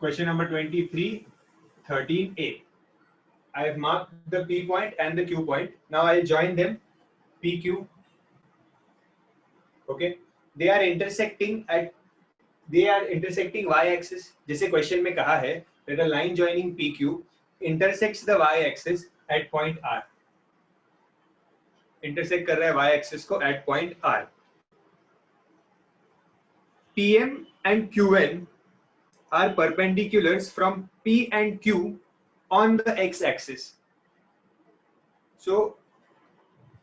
Question number 23, 13A. I have marked the P point and the Q point. Now I'll join them, PQ. Okay. They are intersecting y-axis. जैसे question में कहा है that a line joining PQ intersects the y-axis at point R. Intersect कर रहा है y-axis को at point R. PM and QN are perpendiculars from P and Q on the x-axis. So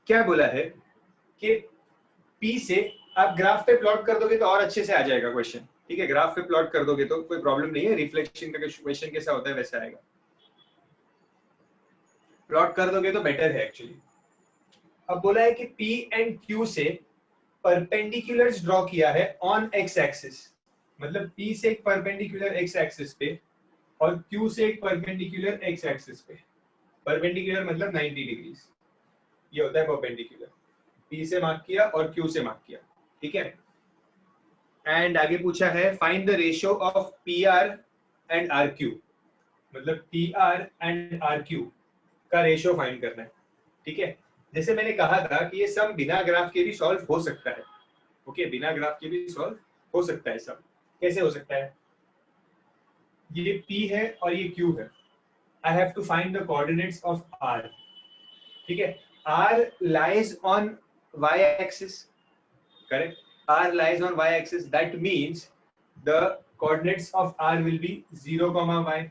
क्या बोला है कि P से आप ग्राफ पे प्लॉट कर दोगे तो और अच्छे से आ जाएगा क्वेश्चन. ठीक है, ग्राफ पे प्लॉट कर दोगे तो कोई प्रॉब्लम नहीं है. रिफ्लेक्शन का क्वेश्चन कैसा होता है वैसा आएगा. प्लॉट कर दोगे तो बेटर है एक्चुअली. अब बोला है कि P एंड Q से परपेंडिकुलर्स ड्रॉ किया है ऑन एक्स एक्सिस. मतलब P से एक परपेंडिकुलर एक्स एक्सिस पे और Q से एक परपेंडिकुलर एक्स एक्सिस पे. परपेंडिकुलर मतलब 90 डिग्री. ये होता है परपेंडिकुलर. P से मार्क किया और Q से मार्क किया. ठीक है. एंड आगे पूछा है find the ratio of PR and RQ. मतलब PR एंड RQ का रेशियो फाइंड करना है. ठीक है. जैसे मैंने कहा था कि ये सम बिना ग्राफ के भी सॉल्व हो सकता है. ओके, बिना ग्राफ के भी सॉल्व हो सकता है. सम कैसे हो सकता है? ये P है और ये Q है. I have to find the coordinates of R. ठीक है. R lies on y-axis. Correct. R lies on y-axis. That means the coordinates of R will be 0, y.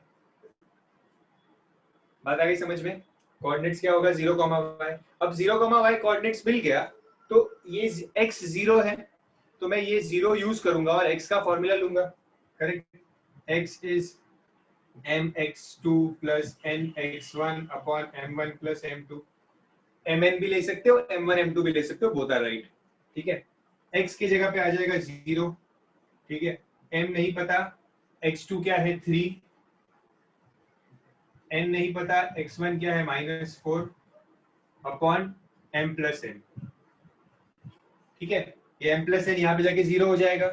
बात आ गई समझ में? कोऑर्डिनेट्स क्या होगा? 0, y. अब 0, y कोऑर्डिनेट्स मिल गया तो ये x 0 है तो मैं ये 0 यूज करूंगा और x का फॉर्मूला लूंगा. Correct. x is mx2 plus nx1 upon m1 plus m2. mn भी ले सकते हो, m1 m2 भी ले सकते हो. Both are right. ठीक है. x की जगह पे आ जाएगा 0. ठीक है. m नहीं पता, x2 क्या है 3, n नहीं पता, x1 क्या है -4 अपॉन m प्लस n. ठीक है. ये m प्लस n यहाँ पे जाके 0 हो जाएगा.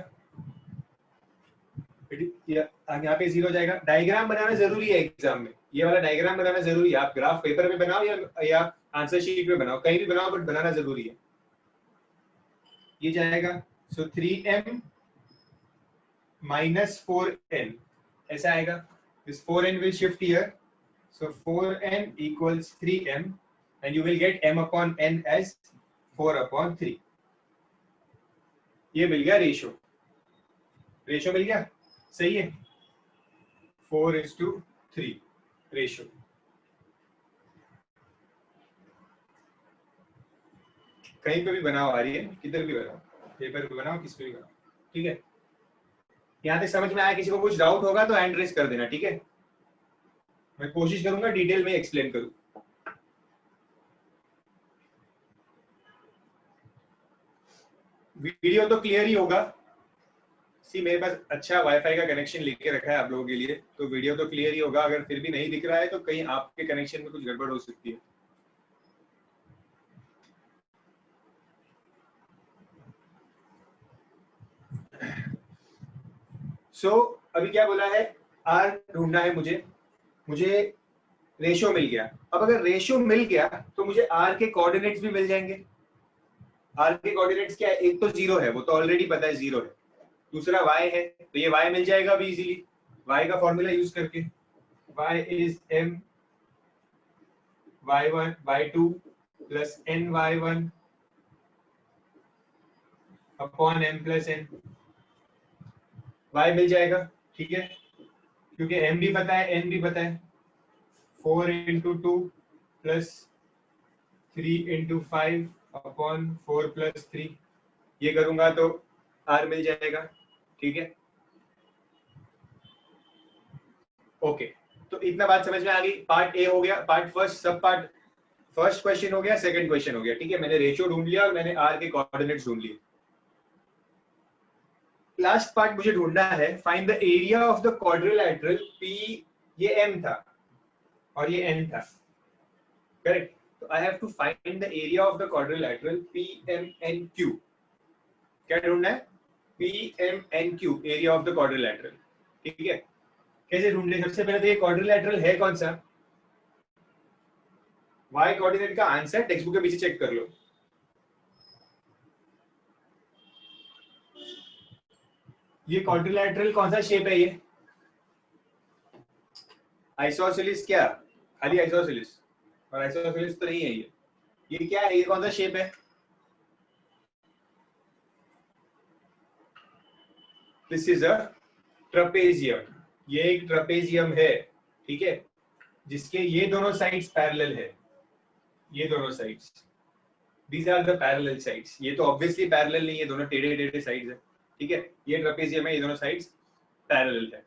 यहाँ पे 0 हो जाएगा. डायग्राम बनाना जरूरी है एग्जाम में. ये वाला डायग्राम बनाना जरूरी है. आप ग्राफ पेपर में बनाओ या आंसर शीट में बनाओ, कहीं भी बनाओ, बट बनाना जरूरी है. ये जाएगा सो 3m minus 4n ऐसा आएगा. this 4n will shift here, so 4n equals 3m and you will get m upon n as 4 upon 3. ये मिल गया रेशियो. रेशियो मिल गया. सही है. 4:3 रेशियो. कहीं पे भी बनाओ आ रही है, किधर भी बनाओ, पेपर पे बनाओ, किस पे भी बनाओ. ठीक है. यहाँ तक समझ में आया? किसी को कुछ डाउट होगा तो हैंड रेज कर देना. ठीक है. मैं कोशिश करूंगा डिटेल में एक्सप्लेन करूं. वीडियो तो क्लियर ही होगा. सी मेरे पास अच्छा वाईफाई का कनेक्शन लेके रखा है आप लोगों के लिए, तो वीडियो तो क्लियर ही होगा. अगर फिर भी नहीं दिख रहा है तो कहीं आपके कनेक्शन में कुछ गड़बड़ हो सकती है. अभी क्या बोला है? R ढूंढना है मुझे रेशियो मिल गया. अब अगर रेशियो मिल गया तो मुझे R के कोऑर्डिनेट्स भी मिल जाएंगे. R के कोऑर्डिनेट्स क्या है? एक तो 0 है, वो तो ऑलरेडी पता है 0 है. दूसरा y है तो ये y मिल जाएगा अभी इजीली. y का फॉर्मूला यूज करके y is m y1 y2 plus n y1 upon m plus n. y मिल जाएगा. ठीक है. क्योंकि m भी पता है n भी पता है. 4 into 2 plus 3 into 5 upon 4 plus 3. ये करूंगा तो r मिल जाएगा. ठीक है. ओके. तो इतना बात समझ में आ गई. पार्ट ए हो गया. पार्ट फर्स्ट सब पार्ट फर्स्ट क्वेश्चन हो गया, सेकंड क्वेश्चन हो गया. ठीक है. मैंने रेशियो ढूंढ लिया और मैंने r के कोऑर्डिनेट्स ढूंढ लिए. लास्ट पार्ट मुझे ढूंढना है find the area of the quadrilateral P. ये m था और ये n था. करेक्ट. तो I have to find the area of the quadrilateral PMNQ. क्या ढूंढना है? PMNQ, area of the quadrilateral. ठीक है. कैसे ढूंढ ले? सबसे पहले तो ये क्वाड्रिलैटरल है कौन सा? वाई कोऑर्डिनेट का आंसर टेक्स्ट बुक के पीछे चेक कर लो। ये क्वाड्रिलैटरल कौन सा शेप है? ये आइसोसेलिस, क्या खाली आइसोसेलिस? और आइसोसेलिस तो नहीं है ये क्या है? ये कौन सा शेप है? This is a trapezium. ये एक ट्रपेजियम है, ठीक है, जिसके ये दोनों साइड्स पैरेलल है। ये दोनों sides, these are the parallel sides. ये तो ऑब्वियसली पैरेलल नहीं है, दोनों टेढ़े टेढ़े साइड्स है, ठीक है। ये ट्रपेजियम है, ये दोनों साइड्स पैरेलल है।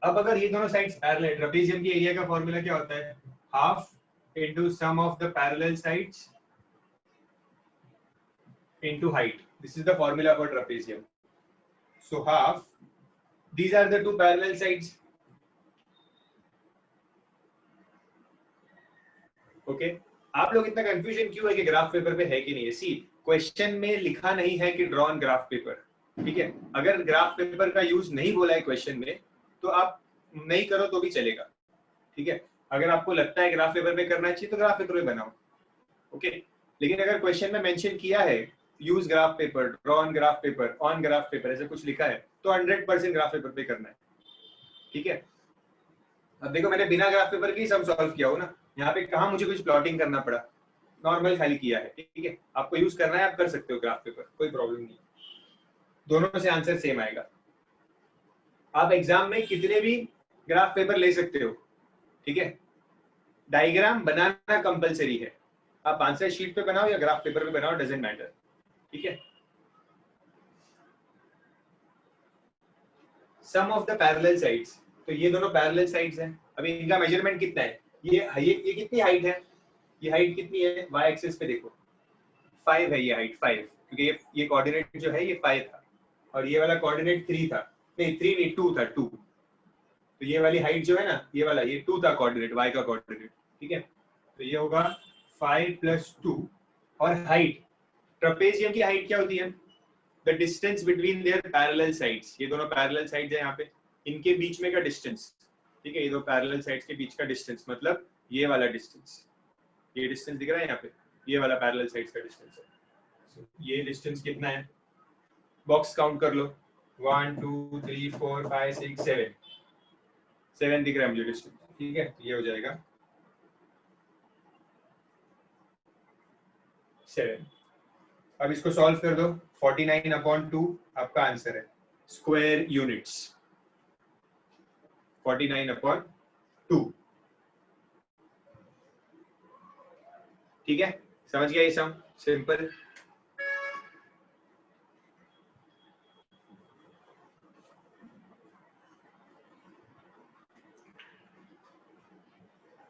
अब अगर ये दोनों साइड्स पैरेलल है, ट्रपेजियम की एरिया का फॉर्मूला क्या होता है? Half into sum of the parallel sides into height. This is the formula for trapezium. So half, these are the two parallel sides. Okay आप लोग इतना कंफ्यूजन क्यों है कि ग्राफ पेपर पे है कि नहीं है? सी, क्वेश्चन में लिखा नहीं है कि ड्रॉ ऑन ग्राफ पेपर, ठीक है। अगर ग्राफ पेपर का यूज नहीं बोला है क्वेश्चन में तो आप नहीं करो तो भी चलेगा, ठीक है। अगर आपको लगता है ग्राफ पेपर पे करना चाहिए तो ग्राफ पेपर पे बनाओ, ओके। लेकिन अगर क्वेश्चन में मेंशन किया है use graph paper, draw on graph paper, on graph paper, ऐसा कुछ लिखा है तो 100% ग्राफ पेपर पे करना है, ठीक है। अब देखो मैंने बिना ग्राफ पेपर की सम सॉल्व किया हो ना, यहाँ पे कहाँ मुझे कुछ प्लॉटिंग करना पड़ा, नॉर्मल खाली किया है, ठीक है। आपको यूज करना है आप कर सकते हो ग्राफ पेपर, कोई प्रॉब्लम नहीं, दोनों से आंसर सेम आएगा। आप एग्जाम में कितने भी ग्राफ पेपर ले सकते हो, ठीक है। डायग्राम बनाना कंपलसरी है, आप आंसर शीट पे बनाओ या ग्राफ पेपर पे बनाओ, डजेंट मैटर, ठीक है। सम ऑफ द पैरेलल साइड्स, तो ये दोनों पैरेलल साइड्स हैं। अभी इनका मेजरमेंट कितना है? ये कितनी हाइट है? ये हाइट कितनी है? y एक्सिस पे देखो 5 है ये हाइट, 5, क्योंकि ये कोऑर्डिनेट जो है ये 5 था और ये वाला कोऑर्डिनेट 3 था, नहीं 3 नहीं 2 था, 2। तो ये वाली हाइट जो है ना, ये वाला ये 2 था कोऑर्डिनेट, y का कोऑर्डिनेट, ठीक है। तो ये होगा 5 + 2। और हाइट, ट्रपेजियम की हाइट क्या होती है? The distance between their parallel sides. ये दोनों पैरेलल साइड्स है यहाँ पे, इनके बीच में का डिस्टेंस, ठीक है। ये दो पैरेलल साइड्स के बीच का डिस्टेंस मतलब ये वाला डिस्टेंस, ये डिस्टेंस दिख रहा है यहाँ पे, ये वाला पैरेलल साइड्स का डिस्टेंस है। so, ये डिस्टेंस कितना है? बॉक्स काउंट कर लो, 1 2 3 4 5 6 7, 7 दिख रहा है मुझे डिस्टेंस, ठीक है। ये हो जाएगा 7। अब इसको सॉल्व कर दो, 49/2 आपका आंसर है, स्क्वायर यूनिट्स 49/2, ठीक है। समझ गया ये सम? सिंपल।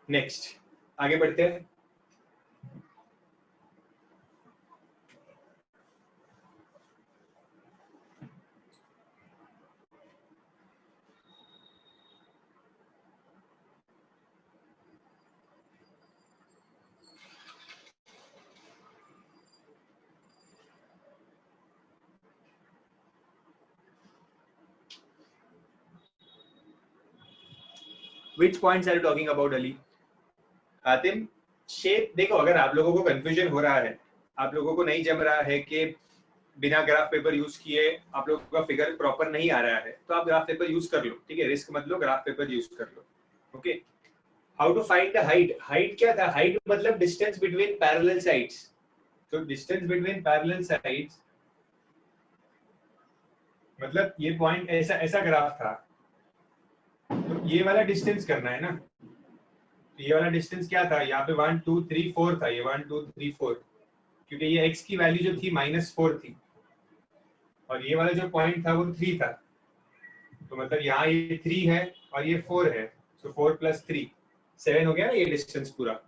नेक्स्ट आगे बढ़ते हैं। Which points are you talking about, Ali? Hatim, shape देखो, अगर आप लोगों को कंफ्यूजन हो रहा है, आप लोगों को नहीं जम रहा है कि बिना ग्राफ पेपर यूज किए आप लोगों का फिगर प्रॉपर नहीं आ रहा है, तो आप ग्राफ पेपर यूज कर लो, ठीक है। रिस्क मत लो, ग्राफ पेपर यूज कर लो, okay. How to find the height? Height क्या था? हाइट मतलब डिस्टेंस बिटवीन पैरेलल साइड्स। तो डिस्टेंस बिटवीन पैरेलल साइड्स मतलब ये पॉइंट ऐसा ऐसा ग्राफ था, तो ये वाला डिस्टेंस करना है ना। तो ये वाला डिस्टेंस क्या था? यहाँ पे 1 2 3 4 था, ये 1 2 3 4, क्योंकि ये x की वैल्यू जो थी -4 थी और ये वाला जो पॉइंट था वो 3 था, तो मतलब यहाँ ये 3 है और ये 4 है, तो 4 + 3 7 हो गया ना ये डिस्टेंस पूरा।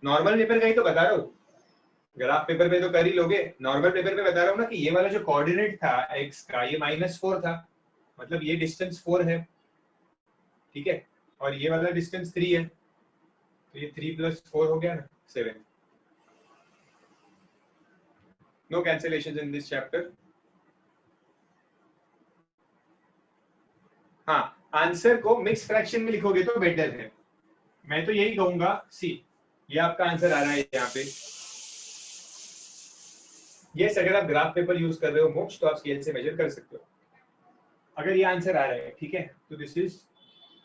नॉर्मल पेपर का ही तो बता रहा हूँ, ग्राफ पेपर पे तो कर ही लोगे, नॉर्मल पेपर पे बता रहा हूँ ना कि ये वाला जो कोऑर्डिनेट था x का ये -4 था, मतलब ये डिस्टेंस 4 है, ठीक है। और ये वाला डिस्टेंस 3 है, तो ये 3 + 4 हो गया ना 7। No cancellations in this chapter. Answer को मिक्स फ्रैक्शन में लिखोगे तो बेटर है। मैं तो यही कहूंगा सी, ये आपका आंसर आ रहा है यहाँ पे। यस, अगर आप ग्राफ पेपर यूज कर रहे हो मोक्ष तो आप स्केल से मेजर कर सकते हो। अगर ये आंसर आ रहा है, ठीक है, तो this is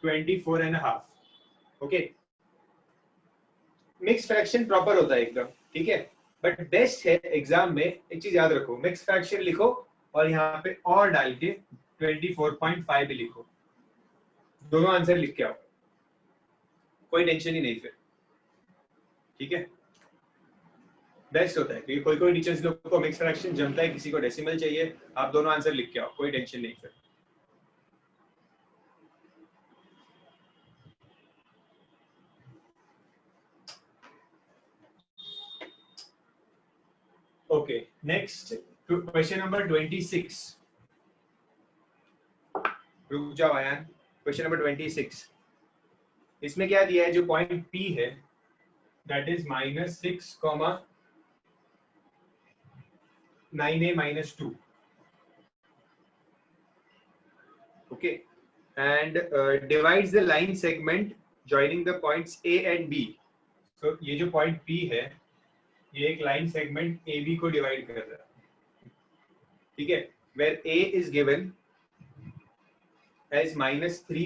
24.5। Okay, mix fraction proper होता है एकदम, ठीक है, बट बेस्ट है एग्जाम में एक चीज याद रखो, मिक्स फ्रैक्शन लिखो और यहाँ पे और डाल के 24.5 भी लिखो, दोनों आंसर लिख के आओ, कोई टेंशन ही नहीं फिर, ठीक है। बेस्ट होता है क्योंकि कोई कोई टीचर्स लोग को मिक्स फ्रैक्शन जमता है, किसी को डेसिमल चाहिए, आप दोनों आंसर लिख के आओ, कोई टेंशन नहीं फिर। Okay, next question number 26। रुक जाओ आयान, क्वेश्चन नंबर 26। इसमें क्या दिया है, जो पॉइंट P है that is -6, 9a -2, okay, and divides the line segment joining the points A and B. So ये जो पॉइंट P है ये एक लाइन सेगमेंट AB को डिवाइड कर रहा है, ठीक है, where A is given as -3,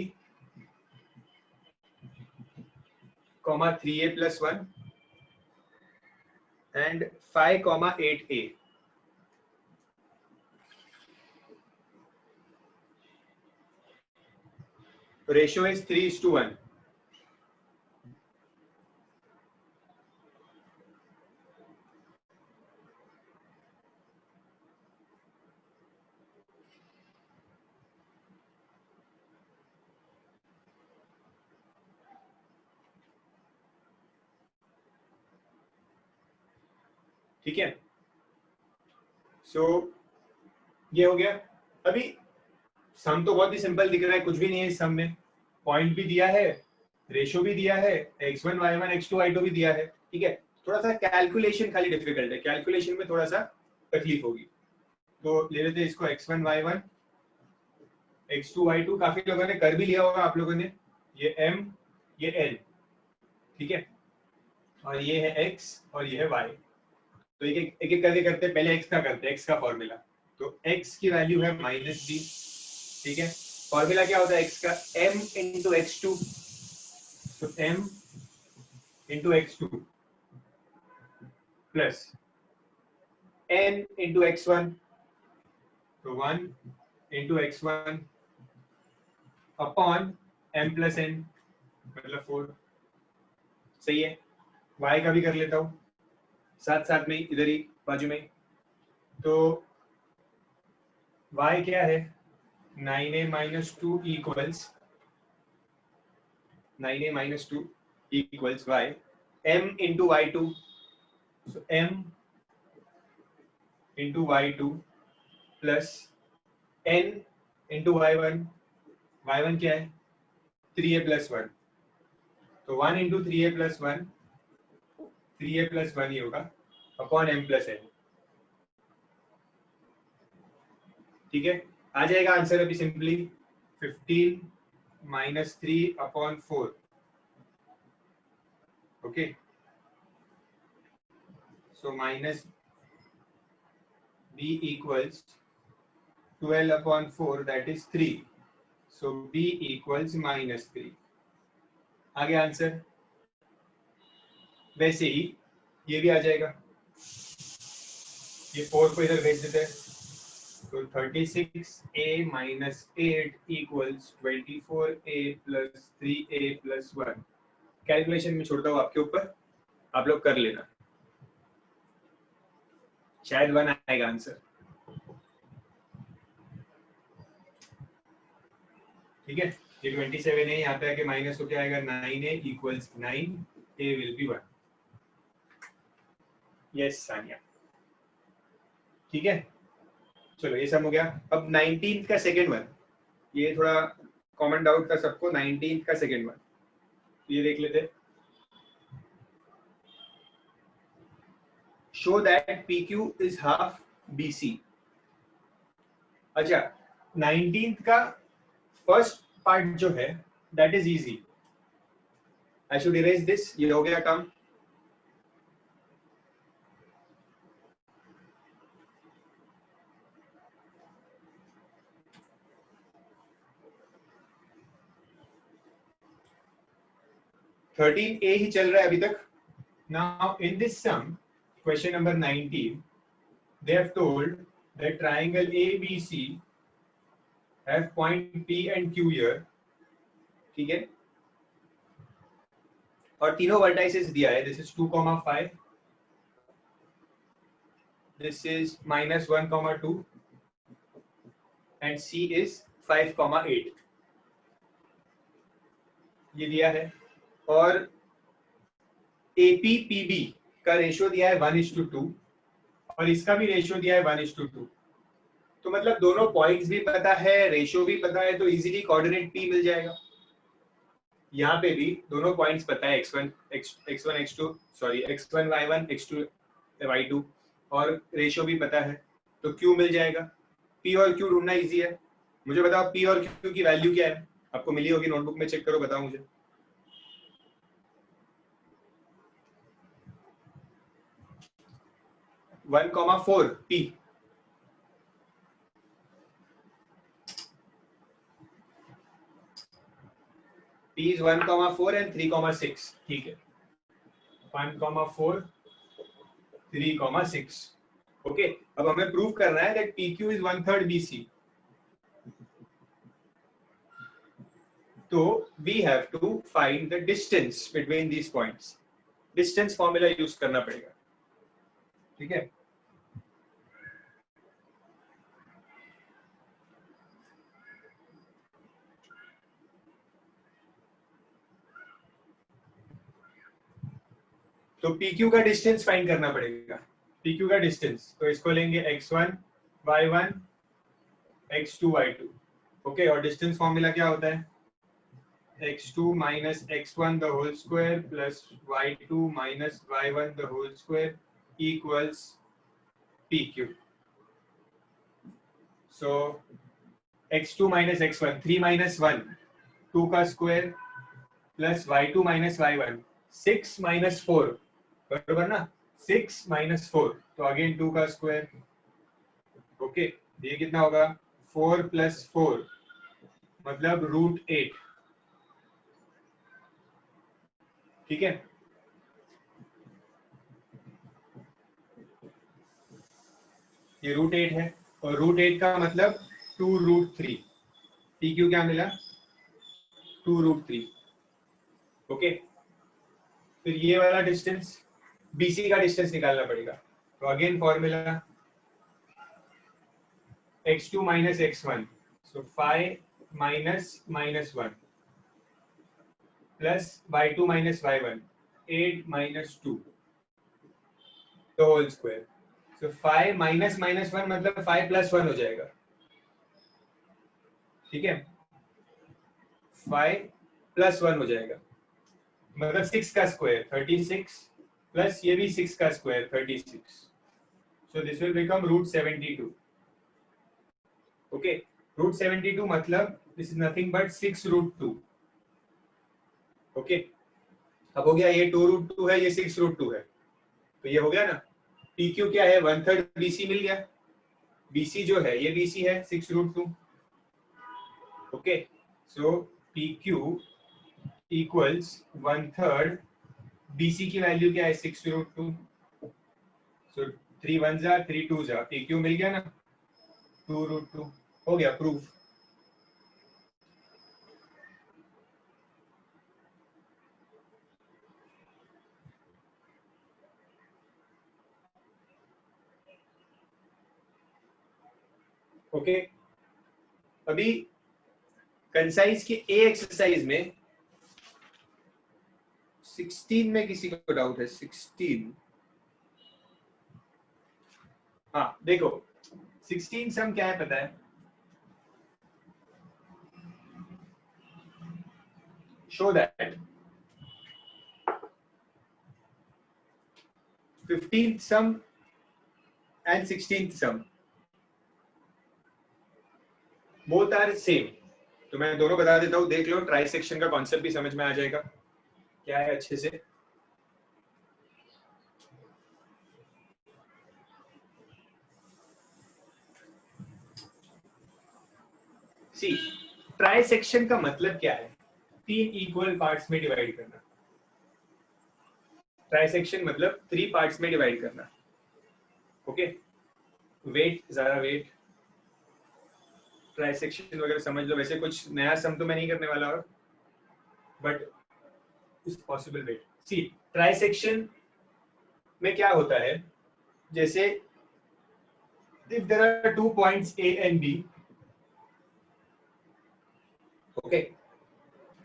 3a + 1 and 5, 8a. Ratio is 3:1. ठीक है, सो ये हो गया। अभी सम तो बहुत ही सिंपल दिख रहा है, कुछ भी नहीं है इस सम में, पॉइंट भी दिया है, रेशो भी दिया है, x1 y1 x2 y2 भी दिया है, ठीक है। थोड़ा सा कैलकुलेशन खाली डिफिकल्ट है, कैलकुलेशन में थोड़ा सा तकलीफ होगी, तो ले लेते हैं इसको x1 y1 x2 y2, काफी लोगों ने कर भी लिया होगा आप लोगों ने, ये m ये n, ठीक है, और ये है x और ये है y। तो एक एक करके करते हैं, पहले x का करते हैं, x का फॉर्मूला, तो x की वैल्यू है -b, ठीक है। फॉर्मूला क्या होता है x का, m × x2, तो m × x2 plus n × x1, तो 1 × x1 अपॉन m + n, मतलब 4। सही है, y का भी कर लेता हूँ साथ साथ में, इधर ही बाजू में। तो y क्या है, 9a -2 equals 9a -2 equals y, m × y2, so m × y2 plus n × y1, y1 क्या है 3a + 1, तो 1 × 3a + 1, 3a + 1 ही होगा अपॉन m + n, ठीक है। आ जाएगा आंसर अभी simply 15 - 3/4, okay, so -b equals 12/4, that is 3, so b equals -3। आ गया answer. वैसे ही ये भी आ जाएगा, ये 4 को इधर भेज देते हैं, तो 36a - 8 equals 24a + 3a + 1। Calculation में छोड़ता हूँ आपके ऊपर, आप लोग कर लेना, शायद 1 आएगा आंसर, ठीक है। ये 27 है, यहाँ पे आके माइनस हो क्या आएगा, 9a equals 9, a will be 1। Yes Sania, ठीक है, चलो ये सब हो गया। अब 19th का सेकेंड वन, ये थोड़ा कॉमन डाउट था सबको, 19th का सेकेंड वन, ये देख लेते। Show that PQ is half BC। अच्छा, 19th का फर्स्ट पार्ट जो है that is easy. I should erase this. ये हो गया काम. थर्टीन ए ही चल रहा है अभी तक. Now in this sum, question number 19, they have told that triangle ABC have point P and Q here. ठीक है. और तीनों वर्टाइसेस दिया है. This is 2,5, this is -1,2 and C is 5,8. ये दिया है. और APPB का रेशियो दिया है 1:2 और इसका भी रेशियो दिया है 1:2. तो मतलब दोनों पॉइंट्स भी पता है, रेशियो भी पता है, तो इजीली कोऑर्डिनेट P मिल जाएगा. यहाँ पे भी दोनों पॉइंट्स पता है, x1 x2 sorry x1 y1 x2 y2, और रेशियो भी पता है, तो Q मिल जाएगा. P और Q ढूंढना इजी है. मुझे बताओ P और Q की वैल्यू क्या है. आपको मिली होगी नोटबुक में, चेक करो, बताओ मुझे. 1,4 P. P is 1,4 and 3,6. ठीक है. 1,4 3,6. ओके. अब हमें प्रूव करना है that PQ is 1/3 BC. तो we have to find the distance between these points. Distance formula use करना पड़ेगा. ठीक है. तो PQ का डिस्टेंस फाइंड करना पड़ेगा. PQ का डिस्टेंस, तो इसको लेंगे x1 y1 x2 y2. Okay. और डिस्टेंस फॉर्मूला क्या होता है? x2 minus x1 the whole square plus y2 minus y1 the whole square equals PQ. So x2 minus x1 3 minus 1 2 का square plus y2 minus y1 6 minus 4, बराबर ना. 6 minus 4, तो again 2 का square. Okay. ये कितना होगा? 4 plus 4 मतलब √8. ठीक है. ये √8 है और √8 का मतलब 2√3. PQ क्या मिला? 2√3. ओके. फिर ये वाला डिस्टेंस BC का डिस्टेंस निकालना पड़ेगा. तो again formula x2 minus x1, so 5 minus -1 plus y2 minus y1 8 minus 2 the whole square. So 5 minus -1 मतलब 5 plus 1 हो जाएगा. ठीक है. 5 plus 1 हो जाएगा मतलब 6 का स्क्वायर 36 प्लस ये भी 6 का square 36. So this will become √72. Okay. √72 मतलब this is nothing but 6√2. Okay. अब हो गया, ये 2√2 है, ये 6√2 है, तो ये हो गया ना. PQ क्या है? 1/3 BC मिल गया. BC जो है ये BC है 6√2. ओके. सो PQ इक्वल्स 1/3 BC की वैल्यू क्या है? 6√2. सो 3 1 जा 3 2 जा, PQ मिल गया ना 2√2. हो गया प्रूफ. ओके. अभी कंसाइज की ए एक्सरसाइज में 16 में किसी को डाउट है? 16. हाँ देखो 16 सम क्या है पता है? Show that 15th sum and 16th sum both are same. तो मैं दोनों बता देता हूँ, देख लो, ट्राई सेक्शन का कॉन्सेप्ट भी समझ में आ जाएगा क्या है अच्छे से। सी, ट्राई सेक्शन का मतलब क्या है? 3 इक्वल पार्ट्स में डिवाइड करना। ट्राई सेक्शन मतलब 3 पार्ट्स में डिवाइड करना। ओके, वेट, जरा वेट, ट्राई सेक्शन वगैरह समझ लो। वैसे कुछ नया सम तो मैं नहीं करने वाला, और but is possible. Wait, see, trisection में क्या होता है, जैसे if there are 2 points A and B, okay,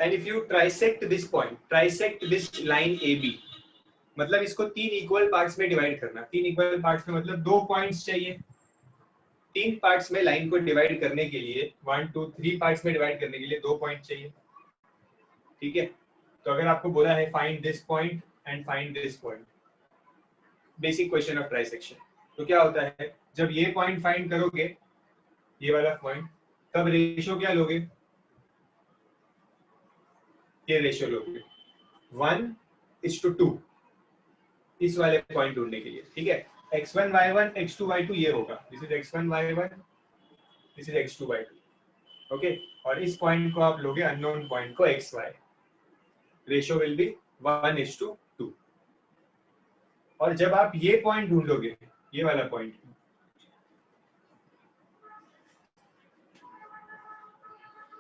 and if you trisect this point, trisect this line AB, मतलब इसको 3 इक्वल पार्ट्स में डिवाइड करना। 3 इक्वल पार्ट्स में मतलब 2 पॉइंट्स चाहिए। 3 पार्ट्स में लाइन को डिवाइड करने के लिए, 1 2 3 पार्ट्स में डिवाइड करने के लिए 2 पॉइंट चाहिए। ठीक है, तो अगर आपको बोला है find this point and find this point, basic question of trisection, तो क्या होता है, जब ये पॉइंट फाइंड करोगे, ये वाला पॉइंट, तब रेशियो क्या लोगे? ये रेशियो लोगे 1:2 इस वाले पॉइंट ढूंढने के लिए। ठीक है, x1 y1 x2 y2 ये होगा, this is x1 y1, this is x2 y2। Okay, और इस पॉइंट को आप लोगे, अननोन पॉइंट को xy, रेशियो विल बी 1:2। और जब आप ये पॉइंट ढूंढोगे, ये वाला पॉइंट,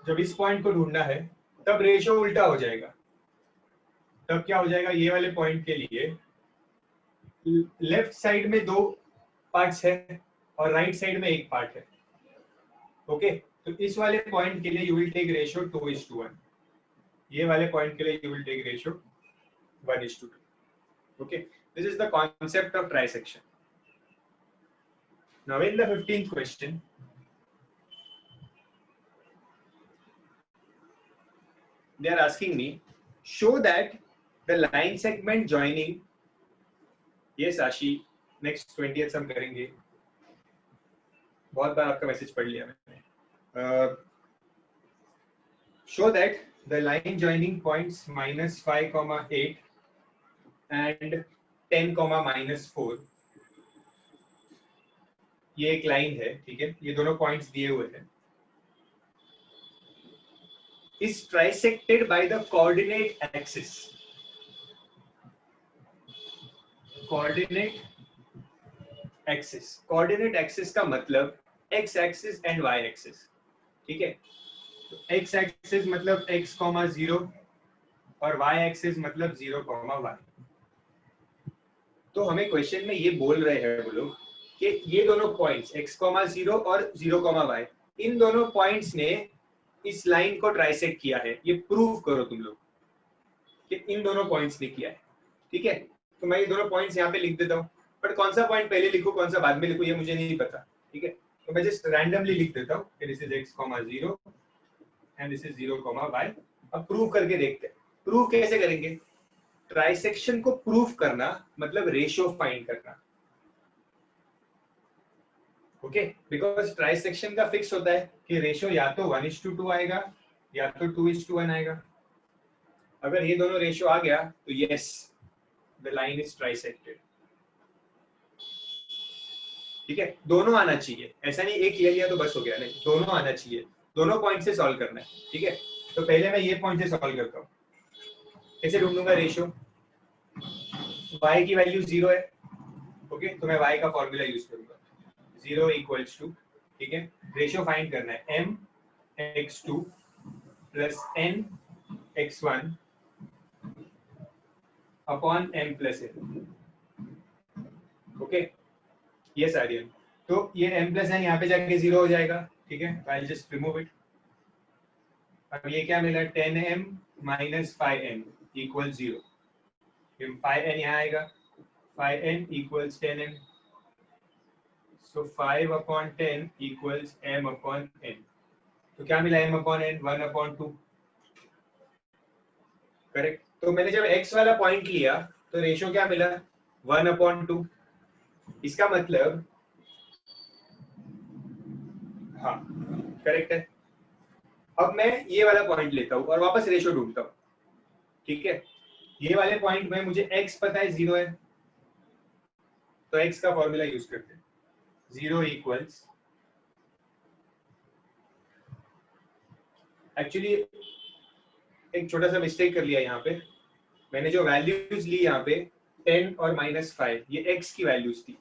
जब इस पॉइंट को ढूंढना है, तब रेशियो उल्टा हो जाएगा। तब क्या हो जाएगा, ये वाले पॉइंट के लिए लेफ्ट साइड में 2 पार्ट्स है और राइट साइड में 1 पार्ट है। ओके, तो इस वाले पॉइंट के लिए यू विल टेक रेशियो 2:1, ये वाले पॉइंट के लिए you will take ratio 1:2। Okay, this is the concept of trisection. Now in the 15th question, they are asking me, show that the line segment joining, yes आशी, next 20th हम करेंगे, बहुत बार आपका message पढ़ लिया मैंने। show that the line joining points -5,8 and 10,-4, ये एक लाइन है, ठीक है, ये दोनों पॉइंट्स दिए हुए हैं, is trisected by the coordinate axis. Coordinate axis, coordinate axis का मतलब x axis and y axis। ठीक है, तो x axis मतलब x, 0 और y axis मतलब 0, y। तो हमें क्वेश्चन में ये बोल रहे हैं वो लोग कि ये दोनों पॉइंट्स x, 0 और 0, y, इन दोनों पॉइंट्स ने इस लाइन को ट्राइसेक्ट किया है। ये प्रूव करो तुम लोग कि इन दोनों पॉइंट्स ने किया है। ठीक है, तो मैं ये दोनों पॉइंट्स यहाँ पे लिख देता हूँ, बट कौन सा पॉइंट पहले लिखूं कौन सा बाद में लिखूं ये मुझे नहीं पता। ठीक है, तो मैं जस्ट रैंडमली लिख देता हूँ कि this is x, 0 and this is 0, y। अब प्रूव करके देखते हैं। प्रूव कैसे करेंगे? ट्राइसेक्शन को प्रूव करना मतलब रेशियो फाइंड करना। ओके, बिकॉज ट्राइसेक्शन का फिक्स होता है कि रेशियो या तो 1:2 आएगा या तो 2:1 आएगा। अगर ये दोनों रेशियो आ गया तो yes, the line is trisected. ठीक है, दोनों आना चाहिए, ऐसा नहीं एक ले लिया तो बस हो गया, नहीं, दोनों आना चाहिए, दोनों पॉइंट से सॉल्व करना है। ठीक है, तो पहले मैं ये पॉइंट से सॉल्व करता हूँ। कैसे ढूंढूंगा रेशियो? y की वैल्यू 0 है, ओके, तो मैं y का फॉर्मूला यूज करूंगा, 0 = 2। ठीक है, रेशियो फाइंड करना है m(x2) + n(x1) upon m+n। Okay, yes Aryan, तो ये m+n यहाँ पे जाके 0 हो जाएगा। ठीक है, I will just remove it. अब ये क्या मिला, 10m - 5n = 0। 5n यहाँ आएगा, 5n = 10m, so 5/10 = m/n। तो क्या मिला, m/n 1/2। करेक्ट, तो मैंने जब x वाला पॉइंट लिया तो रेशियो क्या मिला, 1/2। इसका मतलब, हाँ करेक्ट है, अब मैं ये वाला पॉइंट लेता हूँ और वापस रेशियो ढूंढता हूँ, ठीक है। ये वाले पॉइंट में मुझे x पता है 0 है, तो x का फॉर्मूला यूज करते हैं। 0 इक्वल्स, एक्चुअली एक छोटा सा मिस्टेक कर लिया यहाँ पे, मैंने जो वैल्यूज ली यहाँ पे 10 और -5, ये x की वैल्यूज थी,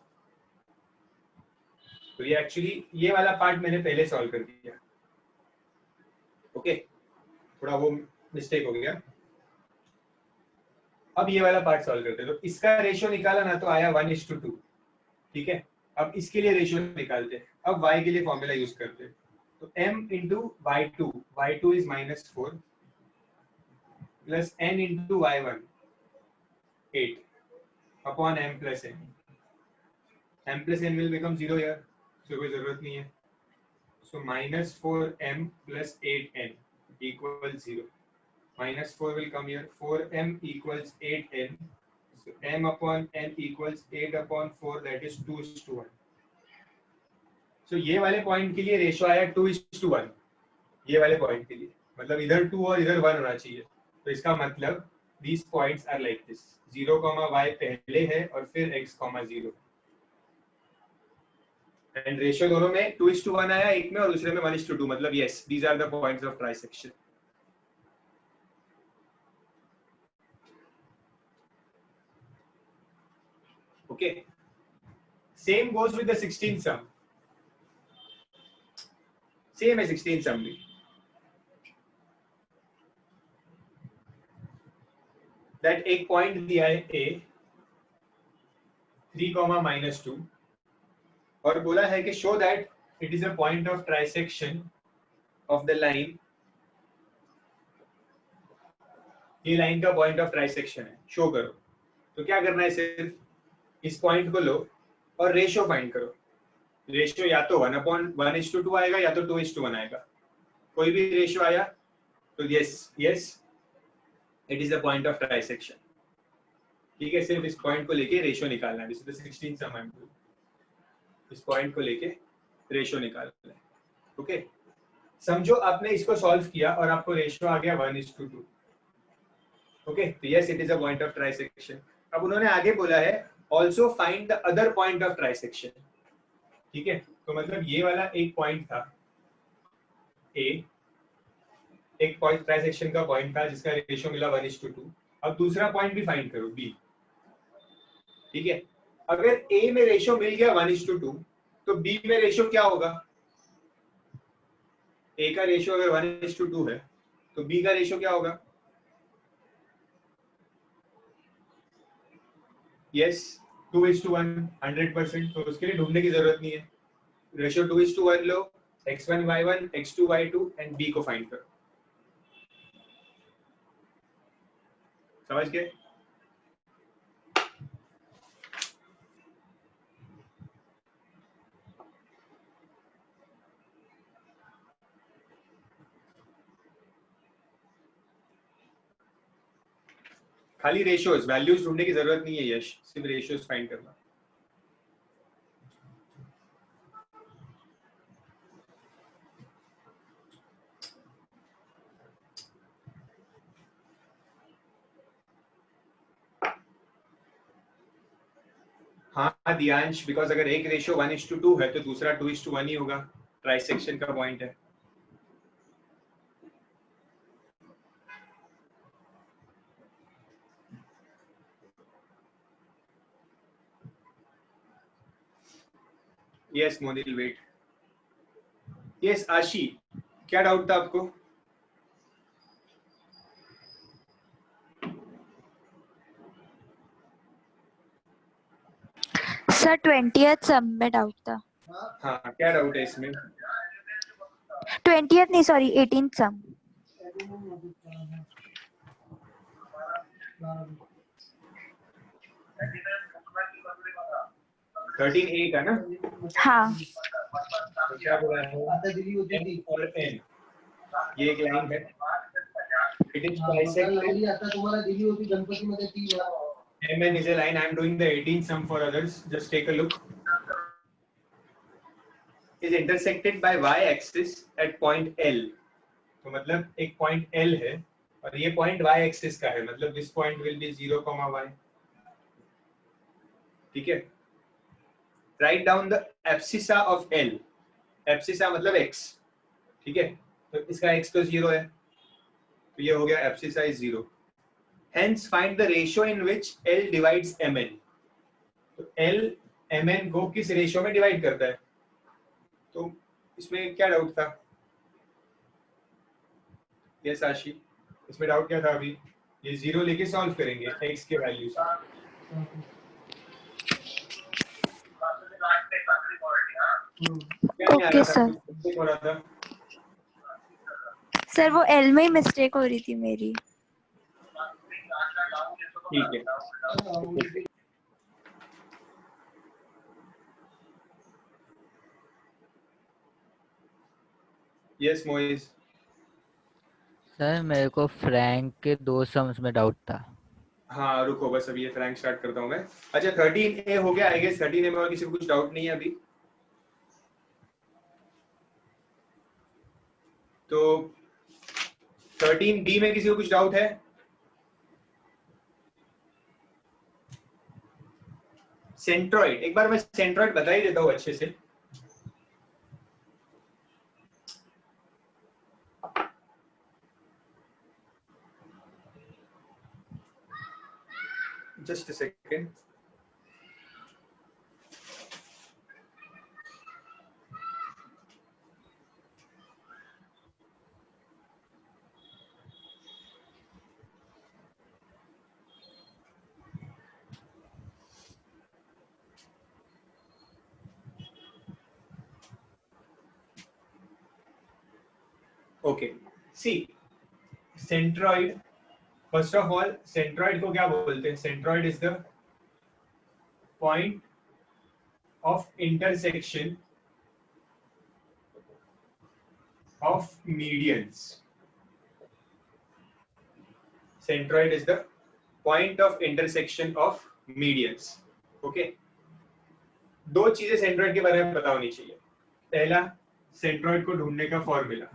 तो ये एक्चुअली ये वाला पार्ट मैंने पहले सॉल्व कर दिया, ओके, थोड़ा वो मिस्टेक हो गया। अब ये वाला पार्ट सॉल्व करते हैं, तो इसका रेशियो निकाला ना तो आया 1:2, ठीक है। अब इसके लिए रेशियो निकालते हैं, अब y के लिए फॉर्मूला यूज करते हैं, तो m into y2 is -4 plus n into y1 8 upon m plus n will become 0 यार, तो कोई जरूरत नहीं है, सो -4m plus 8n equal 0, -4 will come here, 4m equals 8n, so m upon n equals 8 upon 4, that is 2:1. So ये वाले point के लिए रेशियो आया 2:1, ये वाले पॉइंट के लिए, मतलब इधर 2 और इधर 1 होना चाहिए, तो इसका मतलब these points are like this, 0, y पहले है और फिर x, 0, एंड रेशियो दोनों में 2:1 आया, एक में और दूसरे में 1:2, मतलब yes, these are the points of trisection. Okay, same goes with the 16th sum, same है 16th sum भी, that एक पॉइंट दिया है a 3, -2 और बोला है कि show that it is a point of trisection of the line, ये लाइन का पॉइंट ऑफ ट्राइसेक्शन है, शो करो। तो क्या करना है, सिर्फ इस पॉइंट को लो और रेशियो फाइंड करो, रेशियो या तो 1:1:2 आएगा या तो 2:1 आएगा, कोई भी रेशियो आया तो yes it is the point of trisection, ठीक है। सिर्फ इस पॉइंट को लेके रेशियो निकालना है, दिस इज द 16th सम, इस पॉइंट को लेके रेशियो निकालना है, ओके। समझो आपने इसको सॉल्व किया और आपको रेशियो आ गया 1:2, ओके, तो yes it is a point of trisection. अब उन्होंने आगे बोला है also find the other point of trisection, ठीक है। तो मतलब ये वाला एक पॉइंट था ए, एक पॉइंट ट्राइसेक्शन का पॉइंट था जिसका रेशियो मिला 1:2, अब दूसरा पॉइंट भी फाइंड करो बी, ठीक है। अगर ए में रेशियो मिल गया 1:2 तो बी में रेशियो क्या होगा, ए का रेशियो अगर 1:2 है तो बी का रेशियो क्या होगा, यस 2:1, 100%, तो उसके लिए ढूंढने की जरूरत नहीं है, ratio 2:1 low, x1 y1 x2 y2 and b को फाइंड करो, समझ गए। खाली रेशियोज, वैल्यूज ढूंढने की जरूरत नहीं है यश, सिर्फ रेशियोज फाइंड करना। हाँ दियांश, बिकॉज अगर एक रेशियो 1:2 है तो दूसरा 2:1 ही होगा, ट्राइसेक्शन का पॉइंट है। यस मोनिल वेट, यस आशी, क्या डाउट था आपको? सर 20th सम में डाउट था। हाँ क्या डाउट है इसमें? 20th नहीं सॉरी 18th सम। 13A का ना? हाँ। तो क्या बोला है? M और N, ये एक लाइन है। It is bisected. M and is a line. I am doing the 18th sum for others. Just take a look. Is intersected by y-axis at point L. तो मतलब एक पॉइंट L है और ये point y axis का है, मतलब this point will be 0, y। ठीक है, write down the abscissa of L। Abscissa मतलब x। ठीक है, तो इसका x तो 0 है, तो ये हो गया abscissa is 0। Hence find the ratio in which L divides Mn। तो L Mn को किस रेशियो में डिवाइड करता है? तो इसमें क्या डाउट था? यस आशी, इसमें डाउट क्या था? अभी ये 0 लेके सॉल्व करेंगे x के वैल्यू से। क्या नहीं आ ओके रहा था? सर। मिस्टेक हो रहा था? सर वो एल में ही मिस्टेक हो रही थी मेरी। ठीक है, यस मोइज। सर मेरे को फ्रैंक के 2 सम्स में डाउट था। हाँ रुको, बस अभी ये फ्रैंक स्टार्ट करता हूँ मैं। अच्छा 13A हो गया आई गेस। 13A में और किसी को कुछ डाउट नहीं है अभी? तो 13B में किसी को कुछ डाउट है? सेंट्रॉइड, एक बार मैं सेंट्रॉइड बता ही देता हूँ अच्छे से। Just a second. Okay, see centroid, first of all centroid को क्या बोलते हैं? Centroid is the point of intersection of medians. Centroid is the point of intersection of medians. Okay, दो चीजें सेंट्रॉइड के बारे में पता होनी चाहिए। पहला, सेंट्रॉइड को ढूंढने का formula.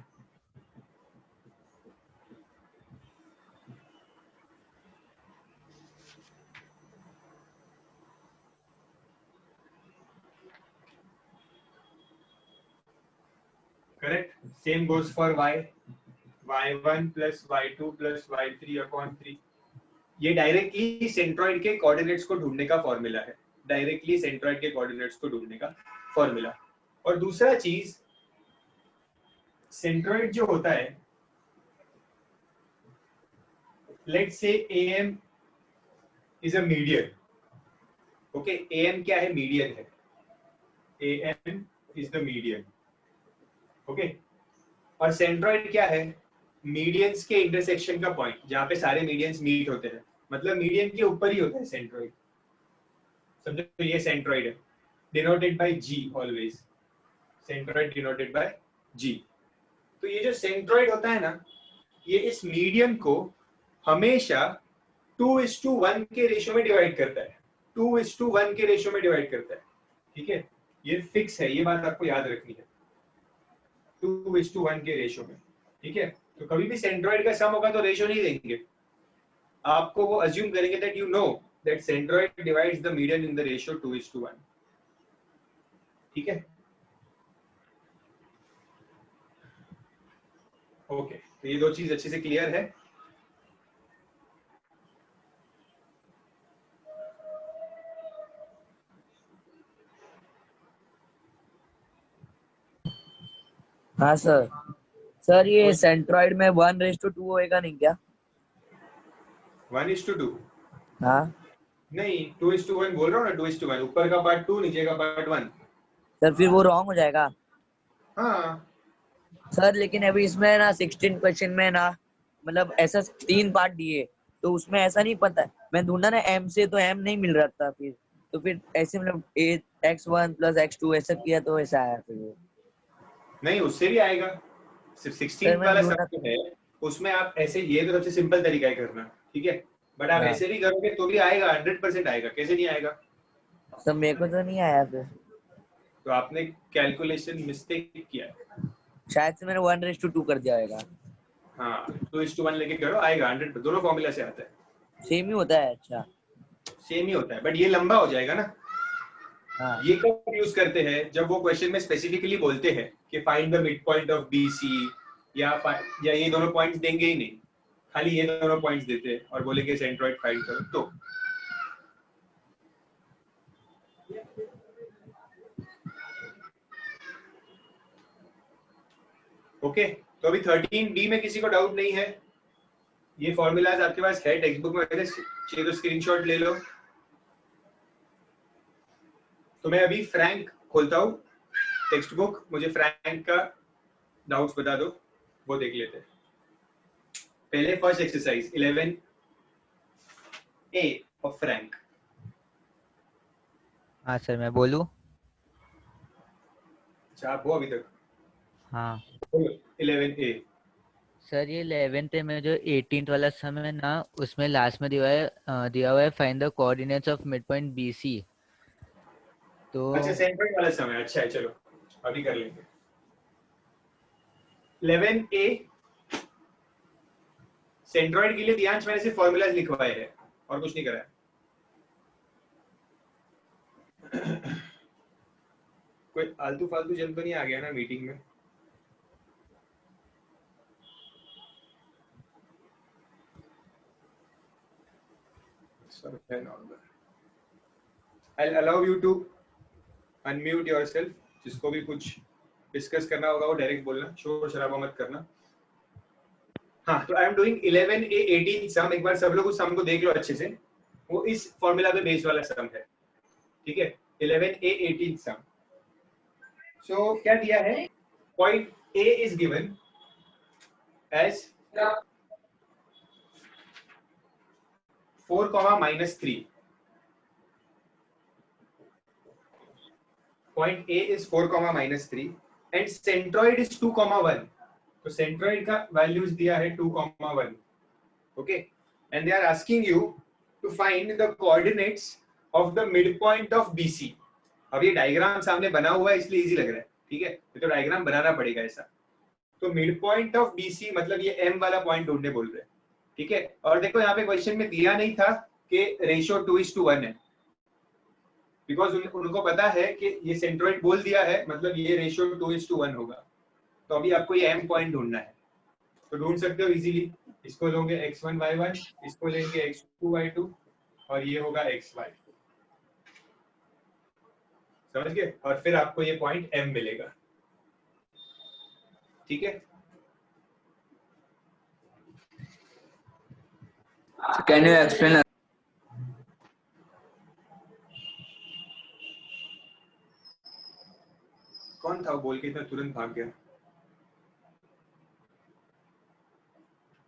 Correct, same goes for y, y1 plus y2 plus y3 upon 3। ये डायरेक्टली सेंट्रॉइड के कोऑर्डिनेट्स को ढूंढने का फॉर्मूला है, डायरेक्टली सेंट्रॉइड के कोऑर्डिनेट्स को ढूंढने का फॉर्मूला। और दूसरा चीज, सेंट्रॉइड जो होता है, let's say AM is a median. Okay, AM क्या है? मीडियन है। AM is the median. Okay, और सेंट्रॉइड क्या है? मीडियंस के इंटरसेक्शन का पॉइंट, जहां पे सारे मीडियंस मीट होते हैं, मतलब मीडियन के ऊपर ही होता है सेंट्रॉइड। समझो, तो ये सेंट्रॉइड है, denoted by G always. Centroid denoted by G। तो ये जो सेंट्रॉइड होता है ना, ये इस मीडियन को हमेशा 2:1 के रेशियो में डिवाइड करता है। 2:1 के रेशियो में डिवाइड करता है। ठीक है, ये फिक्स है, ये बात आपको याद रखनी है, 2:1 के रेशियो में। ठीक है, तो कभी भी सेंट्रॉइड का सम होगा तो रेशियो नहीं देंगे आपको, वो अज्यूम करेंगे that you know that centroid divides the median in the ratio 2:1। ठीक है, ओके, तो ये दो चीज अच्छे से क्लियर है। हाँ सर। सर ये सेंट्रॉइड में 1:2 होएगा नहीं क्या? 1:2? हाँ नहीं, 2:1 बोल रहा हूँ ना, 2:1, ऊपर का पार्ट 2, नीचे का पार्ट 1। सर, फिर वो रॉन्ग हो जाएगा। हाँ सर लेकिन अभी इसमें ना 16 क्वेश्चन में ना, मतलब ऐसा 3 पार्ट दिए, तो उसमें ऐसा नहीं पता, मैं ढूंढा ना M से, तो M नहीं मिल रहा था। फिर ऐसे मतलब x1 + x2 ऐसा किया तो ऐसा आया फिर वो। नहीं, उससे भी आएगा। सिर्फ सर 16 मैं वाला ढूंढा। सब जो है उसमें आप ऐसे, ये तो सबसे सिंपल तरीका है करना। ठीक है, बट आप हाँ। ऐसे भी करोगे तो भी आएगा, 100% आएगा। कैसे नहीं आएगा? सर मेरे को तो नहीं आया फिर। तो आपने कैलकुलेशन मिस्टेक किया है। शायद से मैंने 1:2 कर दिया होगा। हाँ 2:1 लेके करो, आएगा 100, दोनों फॉर्मूला से आता है, सेम ही होता है। अच्छा सेम ही होता है, बट ये लंबा हो जाएगा ना। हाँ ये कब यूज करते हैं, जब वो क्वेश्चन में स्पेसिफिकली बोलते हैं कि find the mid point of BC, या ये दोनों पॉइंट्स देंगे ही नहीं, खाली ये दोनों पॉइंट्स देते हैं और बोलेंगे सेंट्रोइड फाइंड करो। तो ओके, तो अभी 13B में किसी को डाउट नहीं है? ये फॉर्मूलाज आपके पास है टेक्स्ट बुक में, चाहिए तो स्क्रीनशॉट ले लो। तो मैं अभी फ्रैंक खोलता हूँ टेक्स्ट बुक, मुझे फ्रैंक का डाउट्स बता दो, वो देख लेते हैं। पहले first exercise 11A of Frank. हाँ सर मैं बोलूँ? अच्छा आप हो अभी तक? हाँ 11A। सर ये 11th में जो 18th वाला सम है ना, उसमें लास्ट में दिया हुआ है find the coordinates of mid point BC. तो अच्छा सेंट्रोइड वाला समय, अच्छा है, चलो अभी कर लेंगे। 11A सेंट्रोइड के लिए ध्यान मैंने सिर्फ फॉर्मूलाज लिखवाए हैं और कुछ नहीं करा है। कोई आलतू फालतू जन तो नहीं आ गया ना मीटिंग में? सब है normal. I'll allow you to unmute yourself, जिसको भी कुछ डिस्कस करना होगा वो डायरेक्ट बोलना, शोर शराबा मत करना। हाँ तो आई एम डूइंग 11A 18 सम। एक बार सब लोग उस सम को देख लो अच्छे से, वो इस फॉर्मूला पे बेस्ड वाला सम है, ठीक है? 11A 18 सम। सो क्या दिया है, point A is given as 4, -3. Point A is 4, -3 and centroid is 2, 1. तो centroid का values दिया है 2, 1. Okay, and they are asking you to find the coordinates of the midpoint of BC. अब ये डायग्राम सामने बना हुआ है इसलिए इजी लग रहा है, ठीक है? ये तो डायग्राम बनाना पड़ेगा ऐसा। तो midpoint of BC मतलब ये M वाला पॉइंट ढूंढने बोल रहे हैं, ठीक है? और देखो यहाँ पे क्वेश्चन में दिया नहीं था कि रेशियो 2:1 है, बिकॉज उनको पता है कि ये सेंट्रोइड बोल दिया है, मतलब ये रेशियो 2:1 होगा। तो अभी आपको ये M पॉइंट ढूंढना है, तो ढूंढ सकते हो इजीली। इसको लोगे x1 y1, इसको लेंगे x2 y2 और ये होगा xy, समझ गए? और फिर आपको ये पॉइंट M मिलेगा, ठीक है? Can you explain? कौन था वो बोल के इतना तुरंत भाग गया?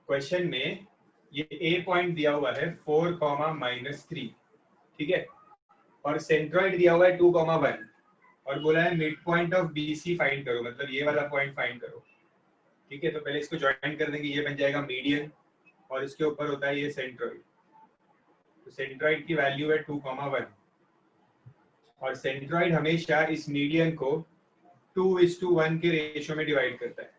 क्वेश्चन में ये A पॉइंट दिया हुआ है 4, -3, ठीक है? और सेंट्रोइड दिया हुआ है 2, 1 और बोला है mid point of BC find करो, मतलब ये वाला पॉइंट फाइंड करो, ठीक है? तो पहले इसको ज्वाइन कर देंगे, ये बन जाएगा मीडियन और इसके ऊपर होता है ये सेंट्रोइड। तो सेंट्रोइड की वैल्यू है 2, 1 और सेंट्रोइड हमेशा इस मीडियन को 2:1 के रेशियो में डिवाइड करता है।